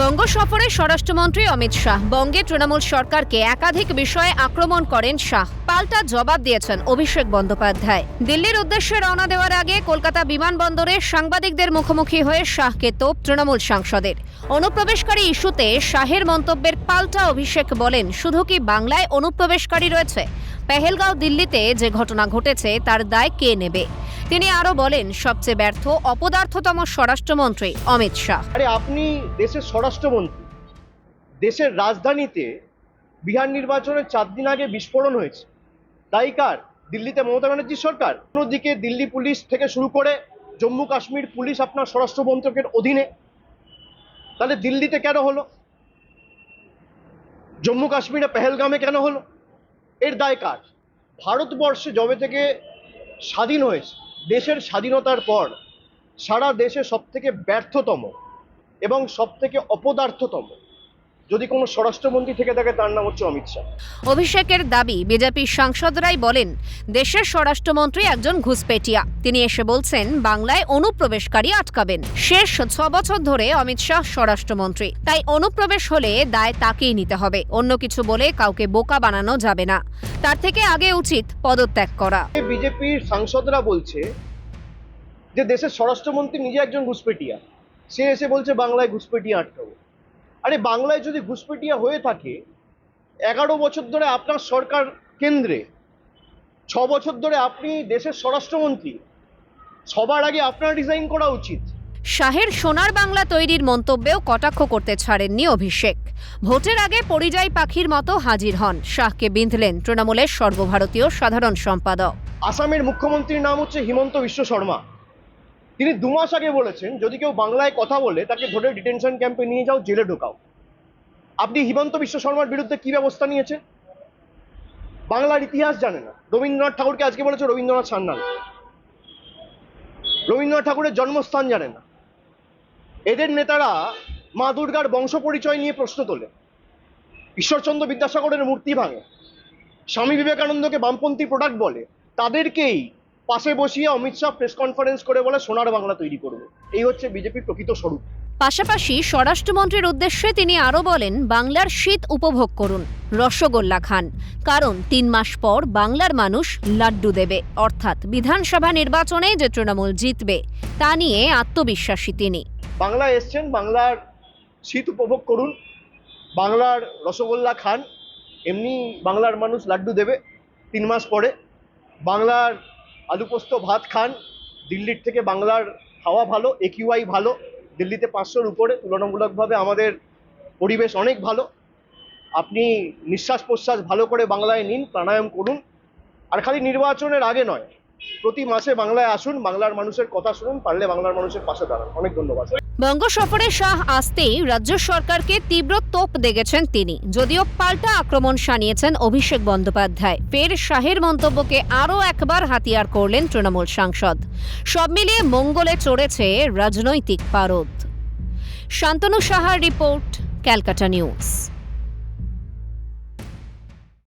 বঙ্গ সফরে স্বরাষ্ট্রমন্ত্রী অমিত শাহ বঙ্গে তৃণমূল সরকারকে একাধিক বিষয়ে আক্রমণ করেন শাহ। পাল্টা জবাব দিয়েছেন অভিষেক বন্দ্যোপাধ্যায়। দিল্লির উদ্দেশ্যে রওনা দেওয়ার আগে কলকাতা বিমানবন্দরে সাংবাদিকদের মুখোমুখি হয়ে শাহকে তোপ তৃণমূল সাংসদের। অনুপ্রবেশকারী ইস্যুতে শাহের মন্তব্যের পাল্টা অভিষেক বলেন, শুধু কি বাংলায় অনুপ্রবেশকারী রয়েছে? পেহেলগাঁও দিল্লিতে যে ঘটনা ঘটেছে তার দায় কে নেবে? তিনি আরো বলেন, সবচেয়ে ব্যর্থ অপদার্থতম স্বরাষ্ট্রমন্ত্রী অমিত শাহ। আরে আপনি দেশের স্বরাষ্ট্রমন্ত্রী, দেশের রাজধানীতে বিহার নির্বাচনের 4 দিন আগে বিস্ফোরণ হয়েছে, দায়ী কার? দিল্লিতে মমতা ব্যানার্জির সরকার। অন্যদিকে দিল্লি পুলিশ থেকে শুরু করে জম্মু কাশ্মীর পুলিশ আপনার স্বরাষ্ট্র মন্ত্রকের অধীনে, তাহলে দিল্লিতে কেন হলো? জম্মু কাশ্মীরে পেহেলগামে কেন হলো? এর দায় কার? ভারতবর্ষে যবে থেকে স্বাধীন হয়েছে, দেশের স্বাধীনতার পর সারা দেশে সবথেকে ব্যর্থতম এবং সবথেকে অপদার্থতম যদি কোনো স্বরাষ্ট্রমন্ত্রী থেকে থাকে তার নাম হচ্ছে অমিত শাহ। অভিষেকের দাবি, বিজেপি সাংসদরাই বলেন দেশের স্বরাষ্ট্রমন্ত্রী একজন ঘুষপেটিয়া। তিনি এসে বলছেন বাংলায় অনুপ্রবেশকারী আটকাবেন। শেষ 6 বছর ধরে অমিত শাহ স্বরাষ্ট্রমন্ত্রী, তাই অনুপ্রবেশ হলে দায় তাকেই নিতে হবে। অন্য কিছু বলে কাউকে বোকা বানানো যাবে না। তার থেকে আগে উচিত পদত্যাগ করা। বিজেপির সাংসদরা বলছে যে দেশের স্বরাষ্ট্রমন্ত্রী নিজে একজন ঘুষপেটিয়া, সে এসে বলছে বাংলায় ঘুষপেটিয়া আটকাবো। আরে বাংলায় যদি ঘুষপেটিয়া হয়ে থাকে, 11 বছর ধরে আপনার সরকার কেন্দ্রে, 6 বছর ধরে আপনি দেশের স্বরাষ্ট্রমন্ত্রী, সবার আগে আপনার রিজাইন করা উচিত। শাহের সোনার বাংলা তৈরির মন্তব্যেও কটাক্ষ করতে ছাড়েননি অভিষেক। ভোটের আগে পরিযায়ী পাখির মতো হাজির হন। শাহকে বিঁধলেন তৃণমূলের সর্বভারতীয় সাধারণ সম্পাদক। আসামের মুখ্যমন্ত্রীর নাম হচ্ছে হিমন্ত বিশ্ব শর্মা। তিনি 2 মাস আগে বলেছেন যদি কেউ বাংলায় কথা বলে তাকে ধরে ডিটেনশন ক্যাম্পে নিয়ে যাও, জেলে ঢোকাও। আপনি হিমন্ত বিশ্ব শর্মার বিরুদ্ধে কি ব্যবস্থা নিয়েছেন? বাংলার ইতিহাস জানে না। রবীন্দ্রনাথ ঠাকুরকে আজকে বলেছে রবীন্দ্রনাথ সান্যাল। রবীন্দ্রনাথ ঠাকুরের জন্মস্থান জানে না। এদের নেতারা মা দুর্গার বংশ পরিচয় নিয়ে প্রশ্ন তোলে, ঈশ্বরচন্দ্র বিদ্যাসাগরের মূর্তি ভাঙে, স্বামী বিবেকানন্দকে বামপন্থী প্রোডাক্ট বলে। তাদেরকেই পাশে বসিয়ে অমিত শাহ প্রেস কনফারেন্স করে বলে সোনার বাংলা তৈরি করবে। এই হচ্ছে বিজেপির প্রকৃত স্বরূপ। পাশাপাশি স্বরাষ্ট্রমন্ত্রীর উদ্দেশ্যে তিনি আরও বলেন, বাংলার শীত উপভোগ করুন, রসগোল্লা খান, কারণ 3 মাস পর বাংলার মানুষ লাড্ডু দেবে। অর্থাৎ বিধানসভা নির্বাচনে যে তৃণমূল জিতবে তা নিয়ে আত্মবিশ্বাসী তিনি। বাংলায় এসছেন, বাংলার শীত উপভোগ করুন, বাংলার রসগোল্লা খান, এমনি বাংলার মানুষ লাড্ডু দেবে 3 মাস পরে। বাংলার আলু পোস্ত ভাত খান, দিল্লির থেকে বাংলার খাওয়া ভালো, AQI ভালো, দিল্লিতে 500-র উপরে, তুলনামূলকভাবে আমাদের পরিবেশ অনেক ভালো। আপনি নিঃশ্বাস প্রশ্বাস ভালো করে বাংলায় নিন, প্রাণায়াম করুন, আর খালি নির্বাচনের আগে নয়, প্রতি মাসে বাংলায় আসুন, বাংলার মানুষের কথা শুনুন, পারলে বাংলার মানুষের পাশে দাঁড়ান। অনেক ধন্যবাদ। বঙ্গ সফরে শাহ আসতেই রাজ্য সরকারকে তীব্র তোপ দেগেছেন তিনি, যদিও পাল্টা আক্রমণ শানিয়েছেন অভিষেক বন্দ্যোপাধ্যায়। ফের শাহের মন্তব্যকে আরও একবার হাতিয়ার করলেন তৃণমূল সাংসদ। সব মিলিয়ে মঙ্গলে চড়েছে রাজনৈতিক পারদ। শান্তনু সাহার রিপোর্ট, ক্যালকাটা নিউজ।